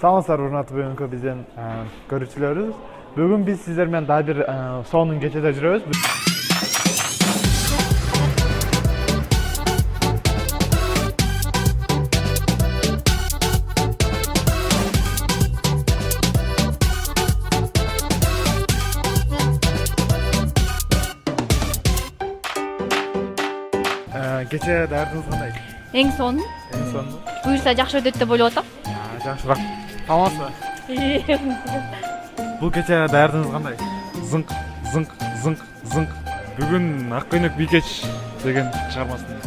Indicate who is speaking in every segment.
Speaker 1: Саламатсыздар урматтуу бүгүнкү биздин көрүүчүлөрүбүз. Бүгүн биз сиздер менен дагы бир сонун кечеде жүрөбүз. Кече даярдыгыңыз кандай?
Speaker 2: Эң сонун.
Speaker 1: Эң сонун.
Speaker 2: Буюрса жакшы өтөт деп ойлоп атам.
Speaker 1: Жакшыраак. Саламатсызбы? Бул кече даярдыгыңыз кандай? Зыңк, зыңк, зыңк, зыңк. Бүгүн Ак көйнөк бийкеч деген чыгармасын.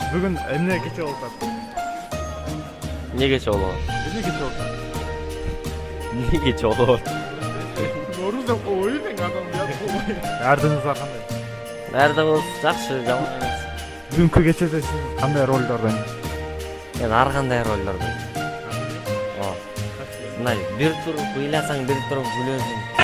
Speaker 1: Бүгүн эмне кече болуп атат?
Speaker 3: Не кече болуп атат?
Speaker 1: Эмне кече болуп атат?
Speaker 3: Не кече болуп атат?
Speaker 1: Норuz деп коюйсуң адам уят. Даярдыгыңыздар кандай?
Speaker 3: Даярдыгыбыз жакшы, жаман эмес.
Speaker 1: Бүгүнкү кечеде сиз кандай ролдорду ойнойсуз?
Speaker 3: Мен ар кандай ролдорду. Мындай бир туруп ыйласаң, бир туруп күлөсүң.